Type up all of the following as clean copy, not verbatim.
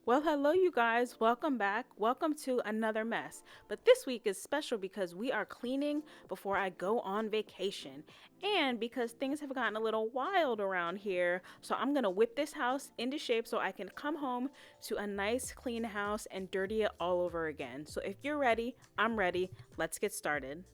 Well, hello, you guys. Welcome back. Welcome to another mess. But this week is special because we are cleaning before I go on vacation. And because things have gotten a little wild around here, so I'm going to whip this house into shape so I can come home to a nice, clean house and dirty it all over again. So if you're ready, I'm ready. Let's get started.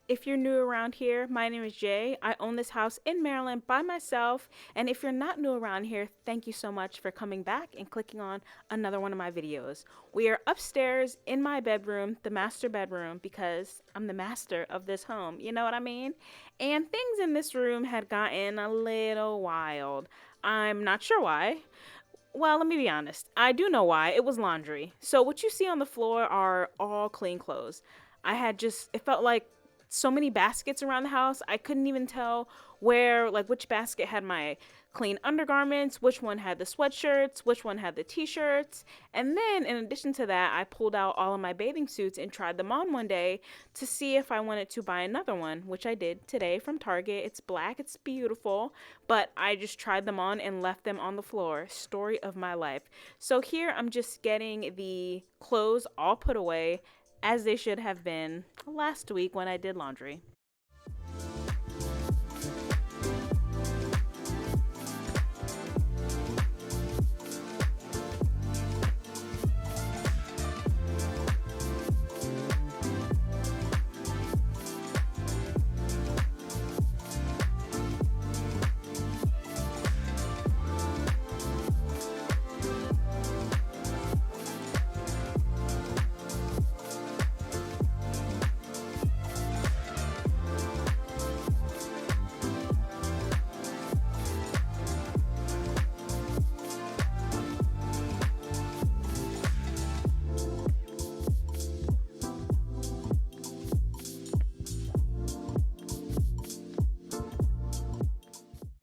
If you're new around here, my name is Jay. I own this house in Maryland by myself. And if you're not new around here, thank you so much for coming back and clicking on another one of my videos. We are upstairs in my bedroom, the master bedroom, because I'm the master of this home. You know what I mean? And things in this room had gotten a little wild. I'm not sure why. Well, let me be honest. I do know why. It was laundry. So, what you see on the floor are all clean clothes. It felt like so many baskets around the house. I couldn't even tell which basket had my clean undergarments, which one had the sweatshirts, which one had the t shirts. And then, in addition to that, I pulled out all of my bathing suits and tried them on one day to see if I wanted to buy another one, which I did today from Target. It's black, it's beautiful, but I just tried them on and left them on the floor. Story of my life. So, here I'm just getting the clothes all put away as they should have been last week when I did laundry.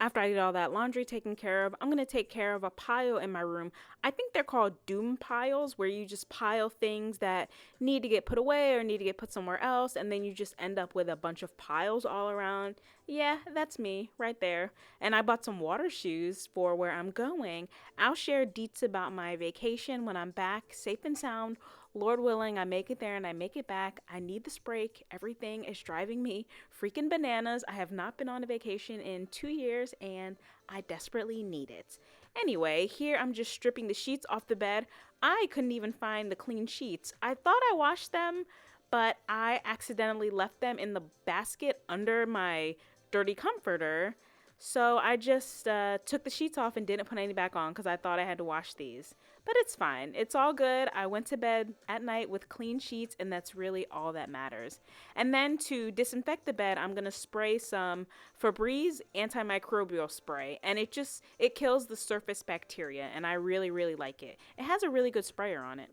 After I get all that laundry taken care of, I'm going to take care of a pile in my room. I think they're called doom piles, where you just pile things that need to get put away or need to get put somewhere else, and then you just end up with a bunch of piles all around. Yeah, that's me right there. And I bought some water shoes for where I'm going. I'll share deets about my vacation when I'm back, safe and sound. Lord willing, I make it there and I make it back. I need this break. Everything is driving me freaking bananas. I have not been on a vacation in 2 years and I desperately need it. Anyway, here I'm just stripping the sheets off the bed. I couldn't even find the clean sheets. I thought I washed them, but I accidentally left them in the basket under my dirty comforter. So I just took the sheets off and didn't put any back on because I thought I had to wash these. But it's fine. It's all good. I went to bed at night with clean sheets, and that's really all that matters. And then to disinfect the bed, I'm going to spray some Febreze antimicrobial spray. And it kills the surface bacteria, and I really, really like it. It has a really good sprayer on it.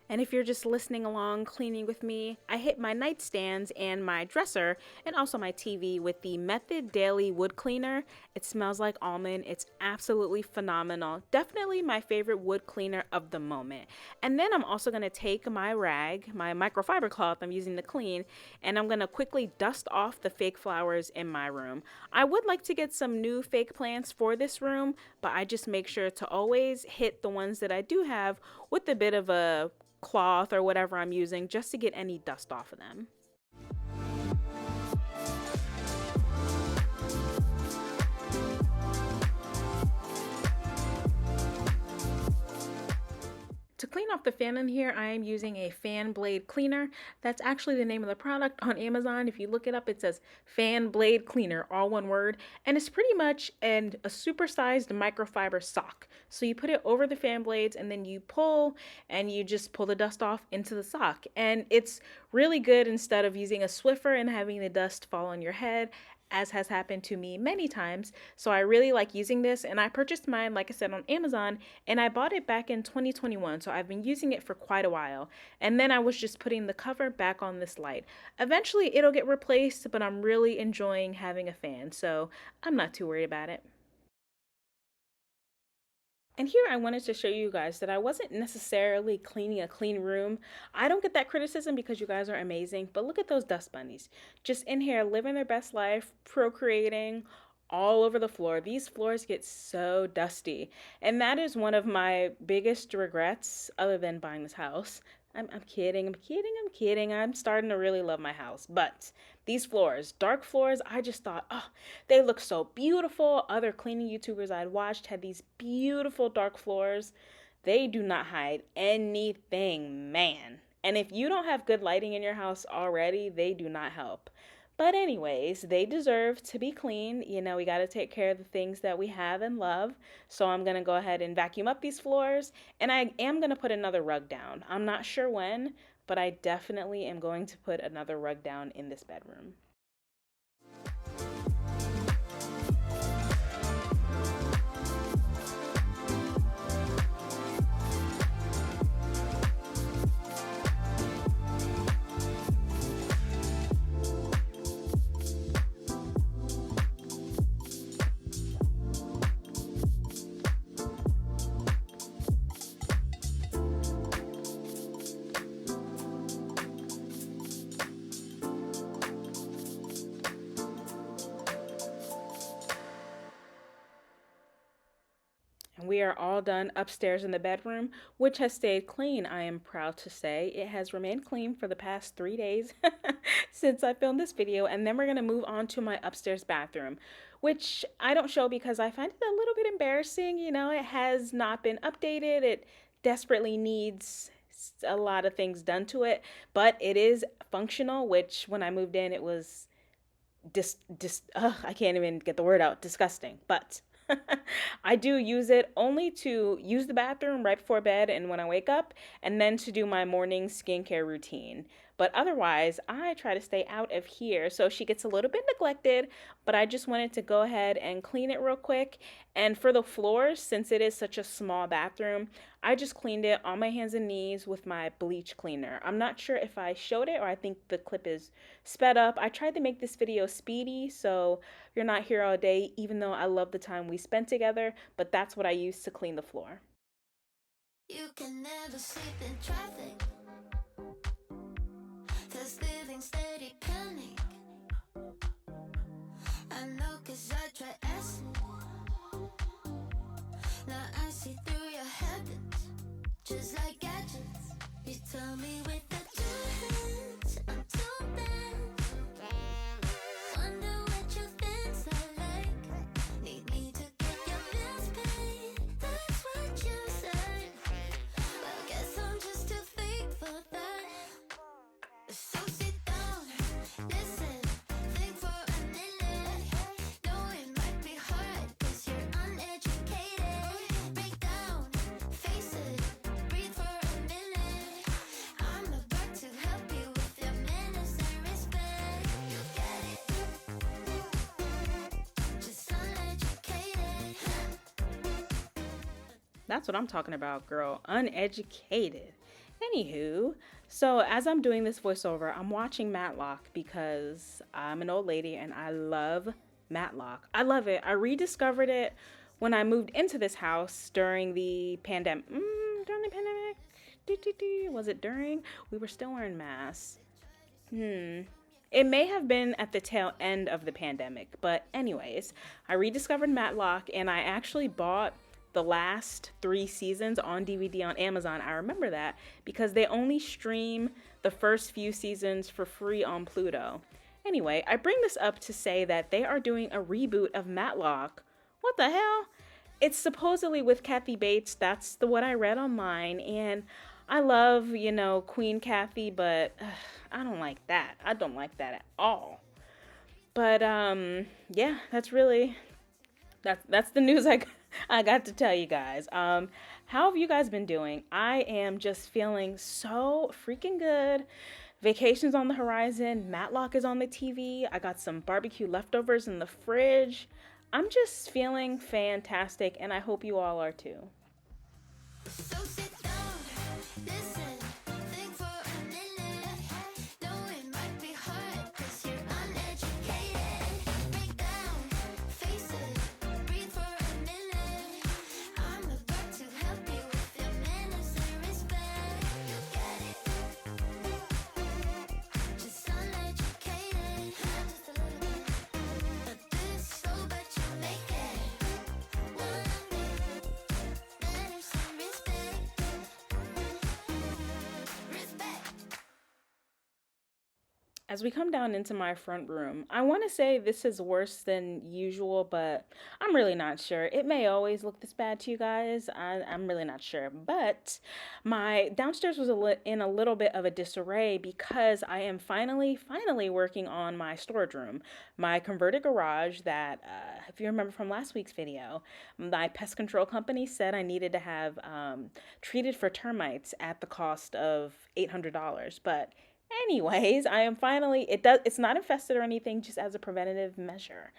And if you're just listening along, cleaning with me, I hit my nightstands and my dresser and also my TV with the Method Daily Wood Cleaner. It smells like almond. It's absolutely phenomenal. Definitely my favorite wood cleaner of the moment. And then I'm also going to take my rag, my microfiber cloth I'm using to clean, and I'm going to quickly dust off the fake flowers in my room. I would like to get some new fake plants for this room, but I just make sure to always hit the ones that I do have with a bit of a cloth or whatever I'm using just to get any dust off of them. to clean off the fan in here, I am using a fan blade cleaner. That's actually the name of the product on Amazon. If you look it up, it says fan blade cleaner, all one word. And it's pretty much a supersized microfiber sock. So you put it over the fan blades and then you pull and you just pull the dust off into the sock. And it's really good instead of using a Swiffer and having the dust fall on your head, as has happened to me many times. So I really like using this, and I purchased mine, like I said, on Amazon, and I bought it back in 2021. So I've been using it for quite a while. And then I was just putting the cover back on this light. Eventually it'll get replaced, but I'm really enjoying having a fan, so I'm not too worried about it. And here I wanted to show you guys that I wasn't necessarily cleaning a clean room. I don't get that criticism because you guys are amazing, but look at those dust bunnies. Just in here living their best life, procreating all over the floor. These floors get so dusty. And that is one of my biggest regrets other than buying this house. I'm kidding, I'm kidding. I'm starting to really love my house. But these floors, dark floors, I just thought, oh, they look so beautiful. Other cleaning YouTubers I'd watched had these beautiful dark floors. They do not hide anything, man. And if you don't have good lighting in your house already, they do not help. But anyways, they deserve to be clean. You know, we got to take care of the things that we have and love. So I'm going to go ahead and vacuum up these floors. And I am going to put another rug down. I'm not sure when, but I definitely am going to put another rug down in this bedroom. And we are all done upstairs in the bedroom, which has stayed clean, I am proud to say. It has remained clean for the past 3 days since I filmed this video. And then we're going to move on to my upstairs bathroom, which I don't show because I find it a little bit embarrassing. You know, it has not been updated. It desperately needs a lot of things done to it, but it is functional, which when I moved in, it was I can't even get the word out, disgusting. But I do use it only to use the bathroom right before bed and when I wake up, and then to do my morning skincare routine. But otherwise, I try to stay out of here. So she gets a little bit neglected, but I just wanted to go ahead and clean it real quick. And for the floors, since it is such a small bathroom, I just cleaned it on my hands and knees with my bleach cleaner. I'm not sure if I showed it or I think the clip is sped up. I tried to make this video speedy, so you're not here all day, even though I love the time we spent together, but that's what I used to clean the floor. You can never sleep in traffic. There's living steady panic. I know 'cause I try acid. Now I see through your habits, just like gadgets. You tell me with the two hands, I'm too bad. Wonder what you think's I like. Need me to get your bills paid. That's what you said. I guess I'm just too fake for that. So sit down, listen, think for a minute. Know it might be hard 'cause you're uneducated. Break down, face it, breathe for a minute. I'm about to help you with your manners and respect. You get it? Just uneducated. That's what I'm talking about, girl. Uneducated. Anywho, so as I'm doing this voiceover, I'm watching Matlock because I'm an old lady and I love Matlock. I love it. I rediscovered it when I moved into this house during the pandemic. During the pandemic? Was it during? We were still wearing masks. It may have been at the tail end of the pandemic, but anyways, I rediscovered Matlock and I actually bought the last 3 seasons on DVD on Amazon. I remember that because they only stream the first few seasons for free on Pluto. Anyway, I bring this up to say that they are doing a reboot of Matlock. What the hell? It's supposedly with Kathy Bates. That's the what I read online, and I love, Queen Kathy, but I don't like that. I don't like that at all. But yeah, that's the news I got to tell you guys. How have you guys been doing? I am just feeling so freaking good. Vacation's on the horizon. Matlock is on the TV. I got some barbecue leftovers in the fridge. I'm just feeling fantastic, and I hope you all are too. So sit down, listen, think for a minute. No, it might be hard, cause you're uneducated. Break down, face it, breathe for a minute. I'm about to help you with your manners and respect. You get it? Just uneducated, just a little bit. But this so but you make it. One day, manners and respect. Respect. As we come down into my front room, I want to say this is worse than usual, but I'm really not sure. It may always look this bad to you guys. I'm really not sure. But my downstairs was in a little bit of a disarray because I am finally working on my storage room, my converted garage that, if you remember from last week's video, my pest control company said I needed to have treated for termites at the cost of $800. But anyways, I am finally it's not infested or anything, just as a preventative measure.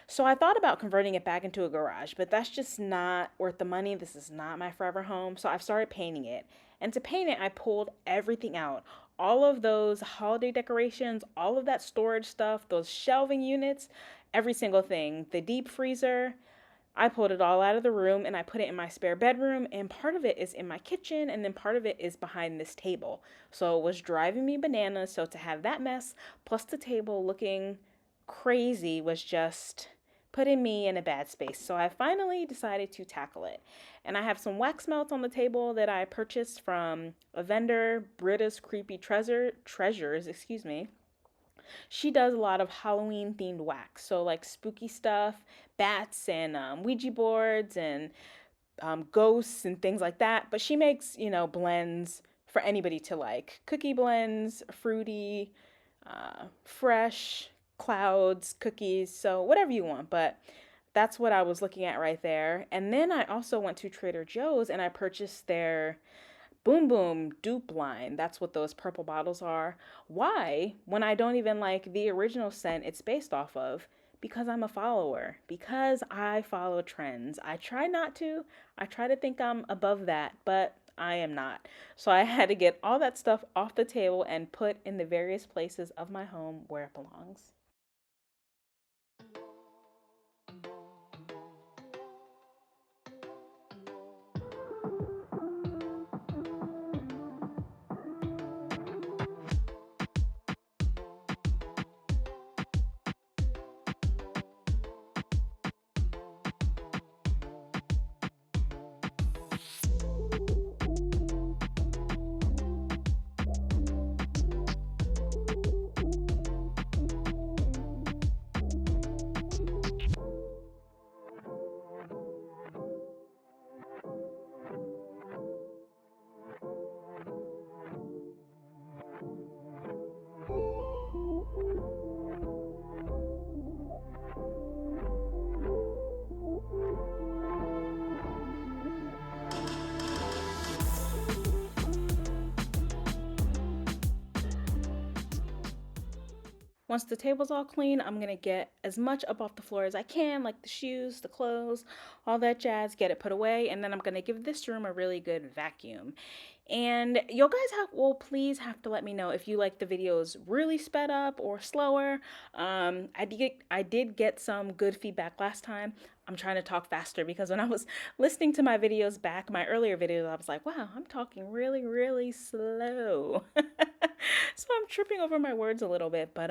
So I thought about converting it back into a garage, but that's just not worth the money. This is not my forever home. So I've started painting it. And to paint it, I pulled everything out. All of those holiday decorations, all of that storage stuff, those shelving units, every single thing. The deep freezer, I pulled it all out of the room and I put it in my spare bedroom, and part of it is in my kitchen, and then part of it is behind this table. So it was driving me bananas. So to have that mess plus the table looking crazy was just putting me in a bad space. So I finally decided to tackle it. And I have some wax melts on the table that I purchased from a vendor, Britta's Creepy Treasures, excuse me. She does a lot of Halloween themed wax. So, like spooky stuff, bats and Ouija boards and ghosts and things like that. But she makes, blends for anybody to like cookie blends, fruity, fresh, clouds, cookies. So, whatever you want. But that's what I was looking at right there. And then I also went to Trader Joe's and I purchased their Boom Boom dupe line. That's what those purple bottles are. Why? When I don't even like the original scent it's based off of? Because I'm a follower. Because I follow trends. I try not to. I try to think I'm above that, but I am not. So I had to get all that stuff off the table and put in the various places of my home where it belongs. Once the table's all clean, I'm gonna get as much up off the floor as I can, like the shoes, the clothes, all that jazz, get it put away, and then I'm gonna give this room a really good vacuum. And you guys will please have to let me know if you like the videos really sped up or slower. I did get some good feedback last time. I'm trying to talk faster because when I was listening to my videos back, my earlier videos, I was like, wow, I'm talking really slow. So I'm tripping over my words a little bit, but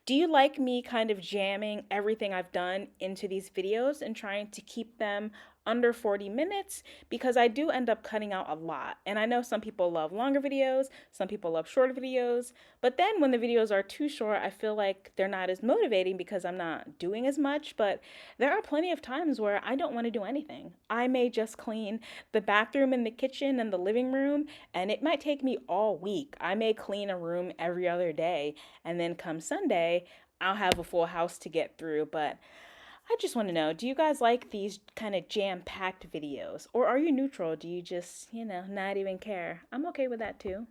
do you like me kind of jamming everything I've done into these videos and trying to keep them under 40 minutes because I do end up cutting out a lot. And I know some people love longer videos, some people love shorter videos, but then when the videos are too short, I feel like they're not as motivating because I'm not doing as much. But there are plenty of times where I don't want to do anything. I may just clean the bathroom and the kitchen and the living room, and it might take me all week. I may clean a room every other day, and then come Sunday, I'll have a full house to get through. But I just want to know, do you guys like these kind of jam-packed videos? Or are you neutral? Do you just, not even care? I'm okay with that too.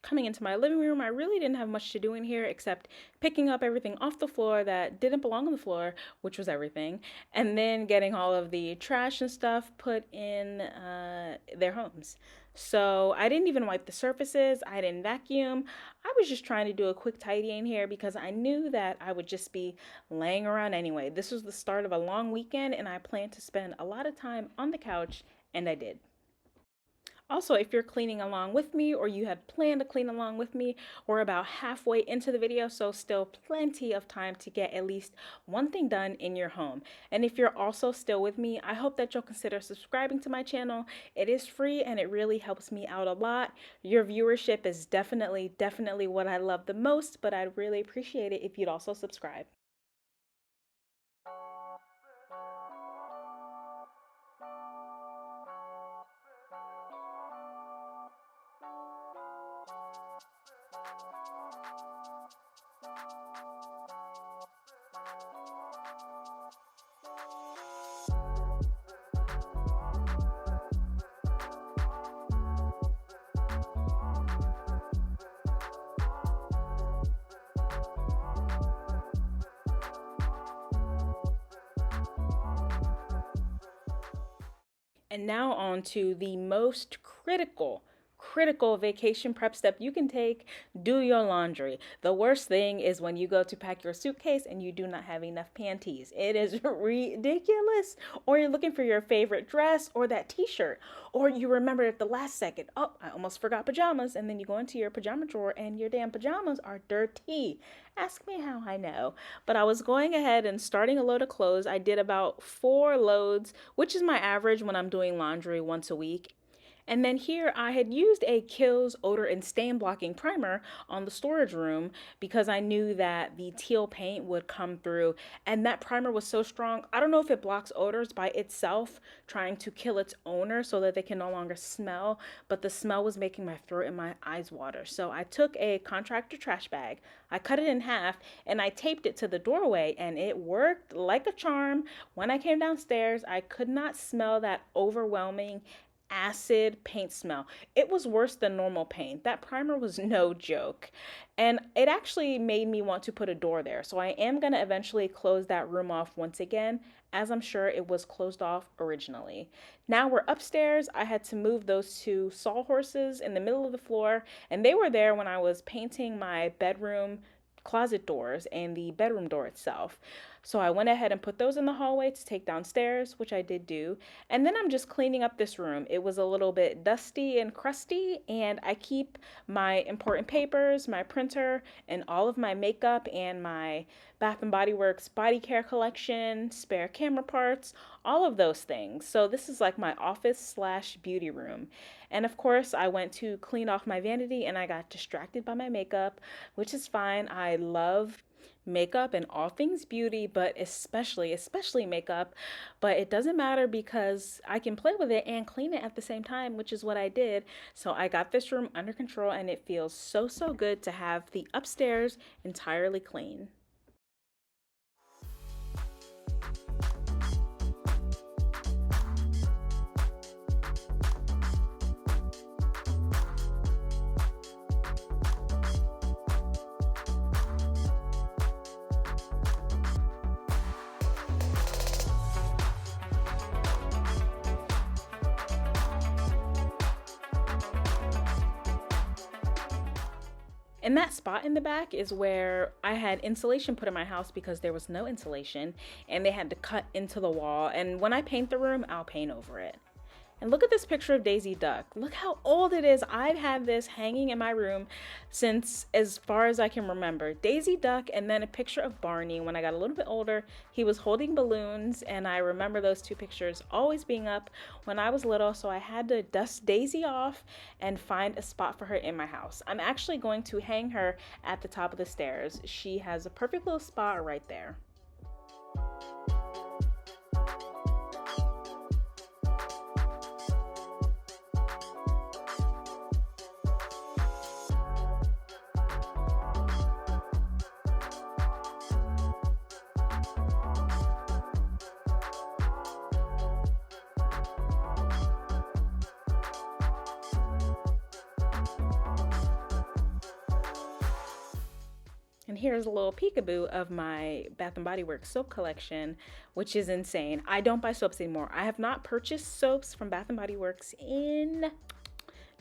Coming into my living room, I really didn't have much to do in here except picking up everything off the floor that didn't belong on the floor, which was everything, and then getting all of the trash and stuff put in their homes. So I didn't even wipe the surfaces, I didn't vacuum. I was just trying to do a quick tidy in here because I knew that I would just be laying around anyway. This was the start of a long weekend, and I planned to spend a lot of time on the couch, and I did. Also, if you're cleaning along with me or you had planned to clean along with me, we're about halfway into the video, so still plenty of time to get at least one thing done in your home. And if you're also still with me, I hope that you'll consider subscribing to my channel. It is free and it really helps me out a lot. Your viewership is definitely what I love the most, but I'd really appreciate it if you'd also subscribe. And now on to the most critical vacation prep step you can take: do your laundry. The worst thing is when you go to pack your suitcase and you do not have enough panties. It is ridiculous. Or you're looking for your favorite dress or that t-shirt, or you remember at the last second, oh, I almost forgot pajamas, and then you go into your pajama drawer and your damn pajamas are dirty. Ask me how I know. But I was going ahead and starting a load of clothes. I did about 4 loads, which is my average when I'm doing laundry once a week. And then here I had used a Kiehl's odor and stain blocking primer on the storage room because I knew that the teal paint would come through, and that primer was so strong. I don't know if it blocks odors by itself, trying to kill its owner so that they can no longer smell, but the smell was making my throat and my eyes water. So I took a contractor trash bag, I cut it in half, and I taped it to the doorway, and it worked like a charm. When I came downstairs, I could not smell that overwhelming acid paint smell. It was worse than normal paint. That primer was no joke. And it actually made me want to put a door there. So I am going to eventually close that room off once again, as I'm sure it was closed off originally. Now we're upstairs. I had to move those two sawhorses in the middle of the floor, and they were there when I was painting my bedroom closet doors and the bedroom door itself. So I went ahead and put those in the hallway to take downstairs, which I did do. And then I'm just cleaning up this room. It was a little bit dusty and crusty, and I keep my important papers, my printer, and all of my makeup and my Bath and Body Works body care collection, spare camera parts, all of those things. So this is like my office slash beauty room. And of course, I went to clean off my vanity and I got distracted by my makeup, which is fine. I love makeup and all things beauty, but especially makeup. But it doesn't matter because I can play with it and clean it at the same time, which is what I did. So I got this room under control and it feels so good to have the upstairs entirely clean. And that spot in the back is where I had insulation put in my house because there was no insulation and they had to cut into the wall. And when I paint the room, I'll paint over it. And look at this picture of Daisy Duck. Look how old it is. I've had this hanging in my room since as far as I can remember. Daisy Duck, and then a picture of Barney when I got a little bit older. He was holding balloons, and I remember those two pictures always being up when I was little, so I had to dust Daisy off and find a spot for her in my house. I'm actually going to hang her at the top of the stairs. She has a perfect little spot right there. And here's a little peekaboo of my Bath and Body Works soap collection, which is insane. I don't buy soaps anymore. I have not purchased soaps from Bath and Body Works in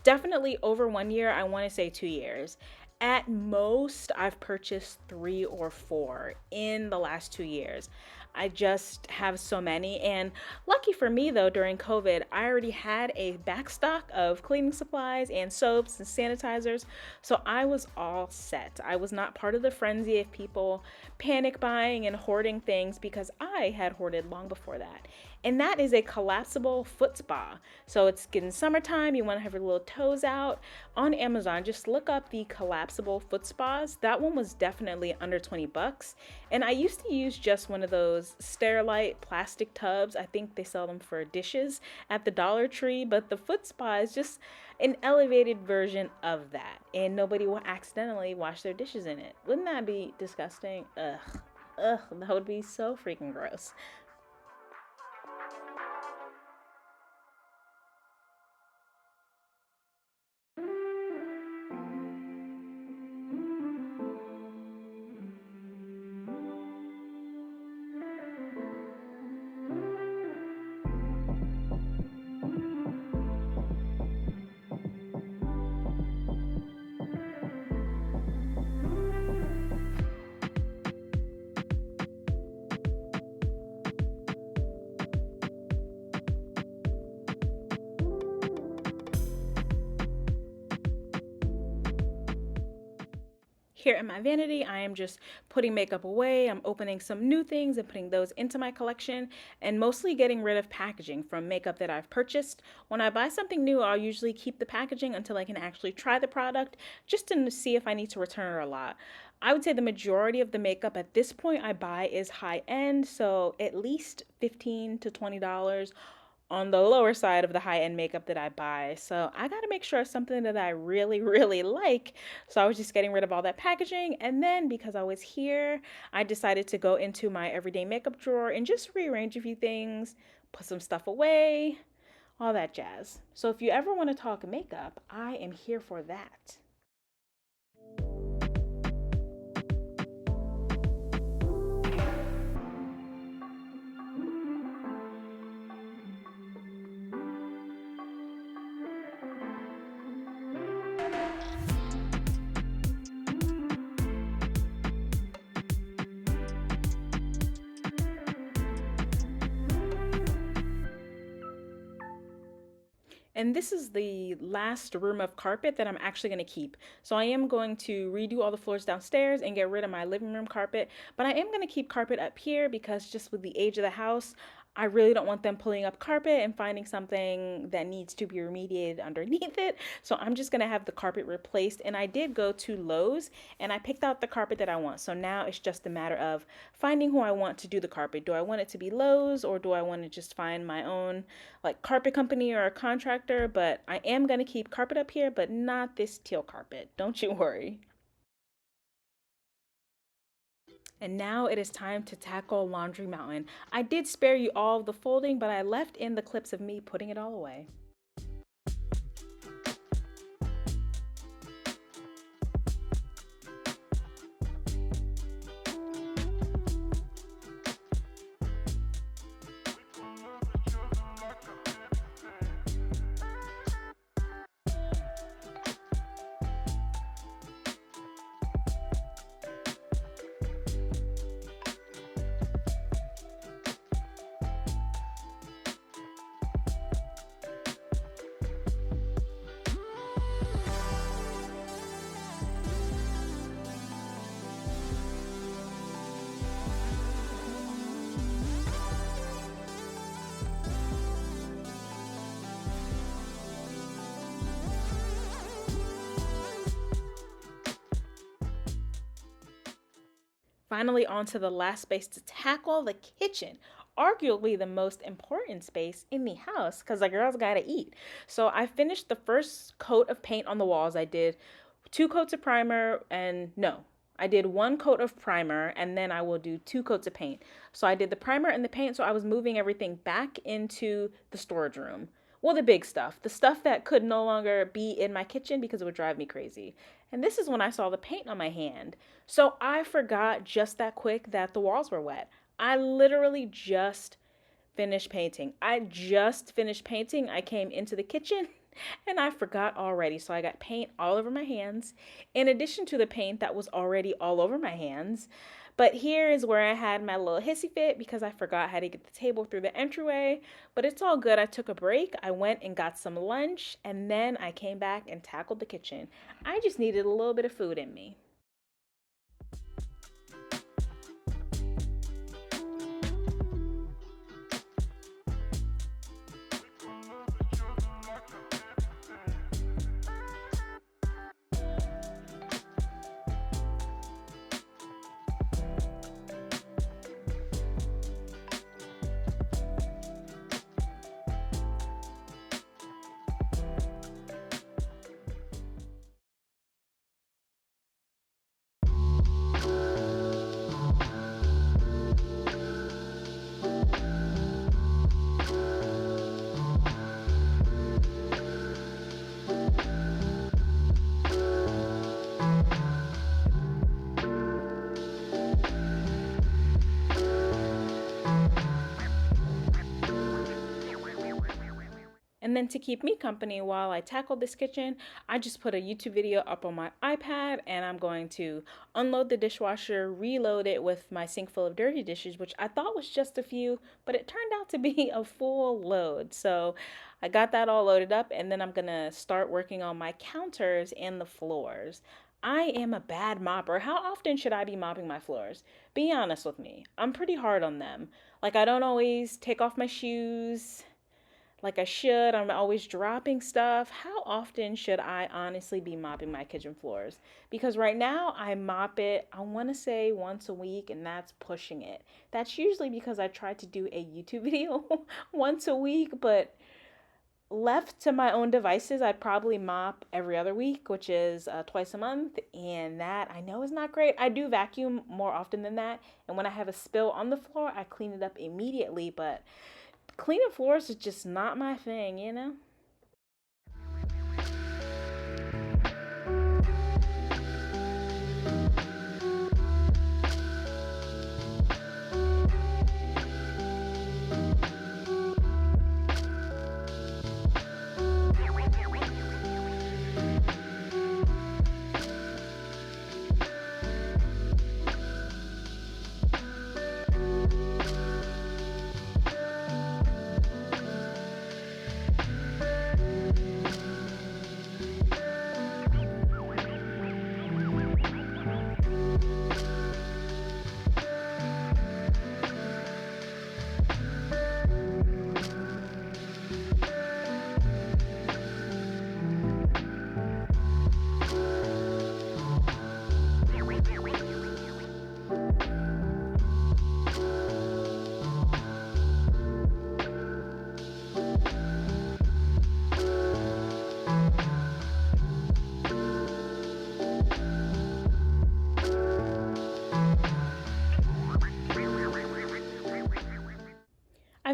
definitely over 1 year. I want to say 2 years. At most, I've purchased 3 or 4 in the last 2 years. I just have so many. And lucky for me, though, during COVID, I already had a backstock of cleaning supplies and soaps and sanitizers. So I was all set. I was not part of the frenzy of people panic buying and hoarding things because I had hoarded long before that. And that is a collapsible foot spa. So it's getting summertime. You want to have your little toes out. On Amazon, just look up the collapsible foot spas. That one was definitely under 20 bucks. And I used to use just one of those Sterilite plastic tubs. I think they sell them for dishes at the Dollar Tree. But the foot spa is just an elevated version of that. And nobody will accidentally wash their dishes in it. Wouldn't that be disgusting? Ugh, that would be so freaking gross. Here in my vanity, I am just putting makeup away. I'm opening some new things and putting those into my collection and mostly getting rid of packaging from makeup that I've purchased. When I buy something new, I'll usually keep the packaging until I can actually try the product just to see if I need to return it or not. I would say the majority of the makeup at this point I buy is high end, so at least $15 to $20 on the lower side of the high-end makeup that I buy. So I got to make sure it's something that I really like. So I was just getting rid of all that packaging. And then because I was here, I decided to go into my everyday makeup drawer and just rearrange a few things, put some stuff away, all that jazz. So if you ever want to talk makeup, I am here for that. And this is the last room of carpet that I'm actually going to keep. So I am going to redo all the floors downstairs and get rid of my living room carpet, but I am going to keep carpet up here because just with the age of the house, I really don't want them pulling up carpet and finding something that needs to be remediated underneath it. So I'm just going to have the carpet replaced. And I did go to Lowe's and I picked out the carpet that I want. So now it's just a matter of finding who I want to do the carpet. Do I want it to be Lowe's or do I want to just find my own like carpet company or a contractor? But I am going to keep carpet up here, but not this teal carpet. Don't you worry. And now it is time to tackle Laundry Mountain. I did spare you all of the folding, but I left in the clips of me putting it all away. Finally, on to the last space to tackle, the kitchen. Arguably the most important space in the house because the girls gotta eat. So I finished the first coat of paint on the walls. I did two coats of primer and no, I did one coat of primer and then I will do two coats of paint. So I did the primer and the paint. So I was moving everything back into the storage room. Well, the big stuff, the stuff that could no longer be in my kitchen because it would drive me crazy. And this is when I saw the paint on my hand. So I forgot just that quick that the walls were wet. I literally just finished painting. I just finished painting. I came into the kitchen and I forgot already. So I got paint all over my hands, in addition to the paint that was already all over my hands. But here is where I had my little hissy fit because I forgot how to get the table through the entryway. But it's all good. I took a break. I went and got some lunch and then I came back and tackled the kitchen. I just needed a little bit of food in me. And then to keep me company while I tackle this kitchen, I just put a YouTube video up on my iPad and I'm going to unload the dishwasher, reload it with my sink full of dirty dishes, which I thought was just a few, but it turned out to be a full load. So I got that all loaded up and then I'm gonna start working on my counters and the floors. I am a bad mopper. How often should I be mopping my floors? Be honest with me. I'm pretty hard on them. Like I don't always take off my shoes like I should. I'm always dropping stuff. How often should I honestly be mopping my kitchen floors? Because right now I mop it, I want to say once a week, and that's pushing it. That's usually because I try to do a YouTube video once a week, but left to my own devices, I'd probably mop every other week, which is twice a month, and that I know is not great. I do vacuum more often than that, and when I have a spill on the floor, I clean it up immediately, but cleaning floors is just not my thing, you know?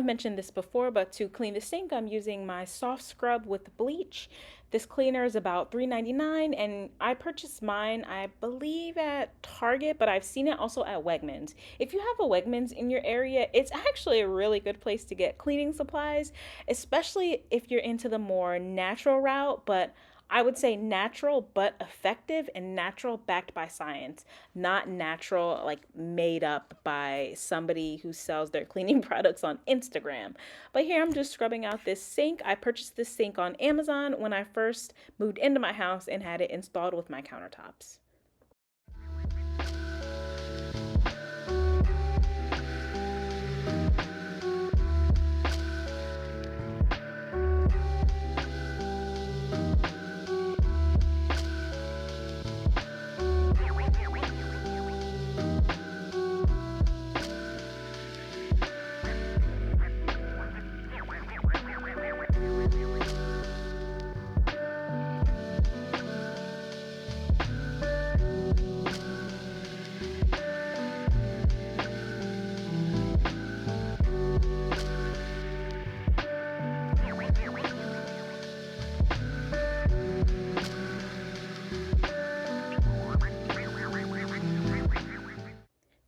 I've mentioned this before, but to clean the sink, I'm using my soft scrub with bleach. This cleaner is about $3.99, and I purchased mine, I believe, at Target, but I've seen it also at Wegmans. If you have a Wegmans in your area, it's actually a really good place to get cleaning supplies, especially if you're into the more natural route, but I would say natural but effective, and natural backed by science, not natural like made up by somebody who sells their cleaning products on Instagram. But here I'm just scrubbing out this sink. I purchased this sink on Amazon when I first moved into my house and had it installed with my countertops.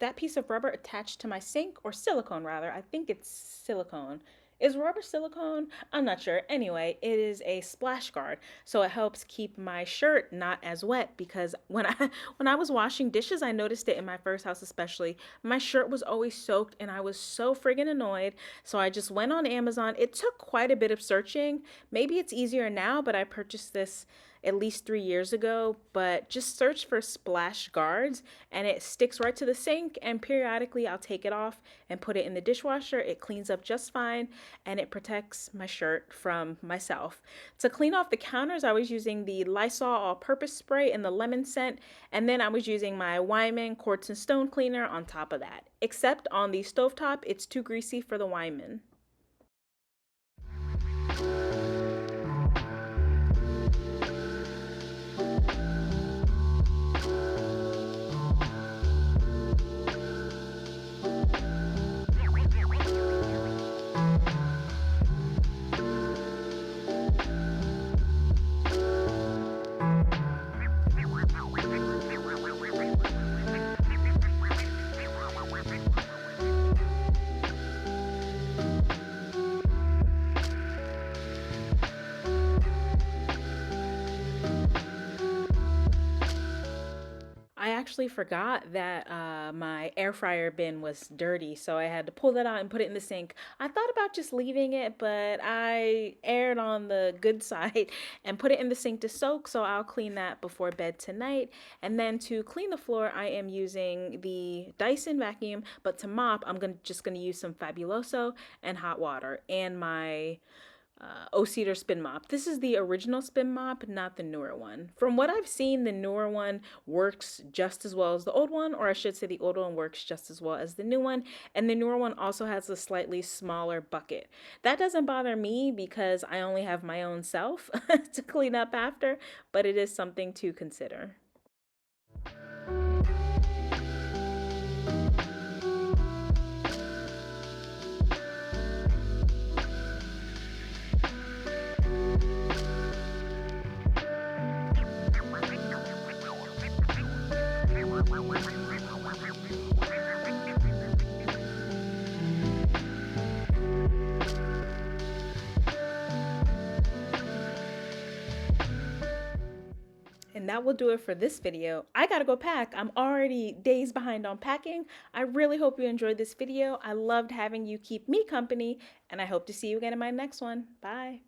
That piece of rubber attached to my sink, or silicone rather, I think it's silicone. Is rubber silicone? I'm not sure. Anyway, it is a splash guard, so it helps keep my shirt not as wet, because when I was washing dishes, I noticed it in my first house especially. My shirt was always soaked and I was so friggin' annoyed. So I just went on Amazon. It took quite a bit of searching. Maybe it's easier now, but I purchased this at least 3 years ago. But just search for splash guards and it sticks right to the sink, and periodically I'll take it off and put it in the dishwasher. It cleans up just fine and it protects my shirt from myself. To clean off the counters, I was using the Lysol all-purpose spray in the lemon scent, and then I was using my Wyman quartz and stone cleaner on top of that. Except on the stovetop, it's too greasy for the Wyman. I actually forgot that my air fryer bin was dirty, so I had to pull that out and put it in the sink. I thought about just leaving it, but I erred on the good side and put it in the sink to soak, so I'll clean that before bed tonight. And then to clean the floor, I am using the Dyson vacuum, but to mop, just gonna use some Fabuloso and hot water and my O-Cedar spin mop. This is the original spin mop, not the newer one. From what I've seen, the newer one works just as well as the old one, or I should say the old one works just as well as the new one, and the newer one also has a slightly smaller bucket. That doesn't bother me because I only have my own self to clean up after, but it is something to consider. And that will do it for this video. I gotta go pack. I'm already days behind on packing. I really hope you enjoyed this video. I loved having you keep me company, and I hope to see you again in my next one. Bye.